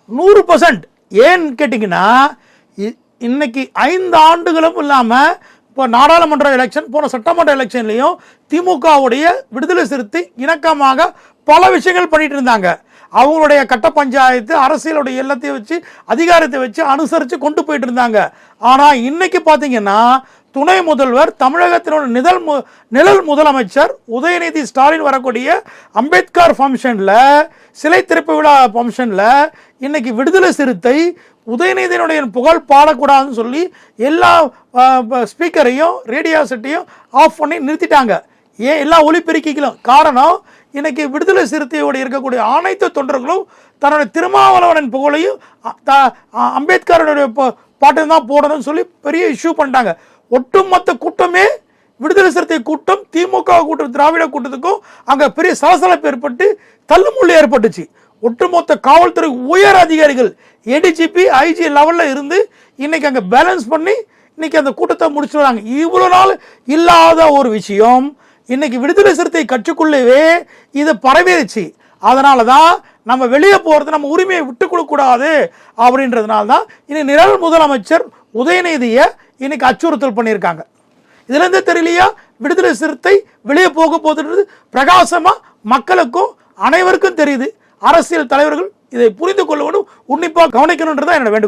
100%. ஏன்னு கேட்டிங்கன்னா இன்னைக்கு 5 ஆண்டுகளும் இல்லாமல் இப்போ நாடாளுமன்ற எலெக்ஷன் போன சட்டமன்ற எலெக்ஷன்லையும் திமுகவுடைய விடுதலை சிறுத்தை இணக்கமாக பல விஷயங்கள் பண்ணிட்டு இருந்தாங்க. அவங்களுடைய கட்ட பஞ்சாயத்து அரசியலுடைய எல்லாத்தையும் வச்சு அதிகாரத்தை வச்சு அனுசரித்து கொண்டு போயிட்டு இருந்தாங்க. ஆனால் இன்னைக்கு பார்த்தீங்கன்னா துணை முதல்வர் தமிழகத்தினோட நிழல் முதலமைச்சர் உதயநிதி ஸ்டாலின் வரக்கூடிய அம்பேத்கர் ஃபங்க்ஷனில் சிலை திறப்பு விழா ஃபங்க்ஷனில் இன்னைக்கு விடுதலை சிறுத்தை உதயநிதியினுடைய புகழ் பாடக்கூடாதுன்னு சொல்லி எல்லா ஸ்பீக்கரையும் ரேடியோ செட்டையும் ஆஃப் பண்ணி நிறுத்திட்டாங்க. ஏன் எல்லா ஒலிபெருக்கிகளும் காரணம் இன்னைக்கு விடுதலை சிறுத்தையோடு இருக்கக்கூடிய அனைத்து தொண்டர்களும் தன்னுடைய திருமாவளவனின் புகழையும் அம்பேத்கருடைய பாட்டு தான் போடணும்னு சொல்லி பெரிய இஷ்யூ பண்ணிட்டாங்க. ஒட்டுமொத்த கூட்டமே விடுதலை சிறுத்தை கூட்டம் திமுக கூட்டம் திராவிட கூட்டத்துக்கும் அங்கே பெரிய சலசலப்பு ஏற்பட்டு தள்ளுமுள்ளு ஏற்பட்டுச்சு. ஒட்டுமொத்த காவல்துறை உயர் அதிகாரிகள் ஏடிஜிபி ஐஜி லெவலில் இருந்து இன்னைக்கு அங்கே பேலன்ஸ் பண்ணி இன்னைக்கு அந்த கூட்டத்தை முடிச்சு வராங்க. இவ்வளோ நாள் இல்லாத ஒரு விஷயம் இன்னைக்கு விடுதலை சிறுத்தை கட்சிக்குள்ளேயே இது பரவிடுச்சு. அதனால தான் நம்ம வெளியே போகிறது நம்ம உரிமையை விட்டு கொடுக்கக்கூடாது அப்படின்றதுனால தான் இன்னைக்கு நிழல் முதலமைச்சர் உதயநிதியை இன்னைக்கு அச்சுறுத்தல் பண்ணியிருக்காங்க. இதுலேருந்து தெரியலையா விடுதலை சிறுத்தை வெளியே போக போகுதுன்றது பிரகாசமாக மக்களுக்கும் அனைவருக்கும் தெரியுது. அரசியல் தலைவர்கள் இதை புரிந்து கொள்ள வேண்டும், உன்னிப்பாக கவனிக்கணுன்றதான் என்னோட வேண்டுகோள்.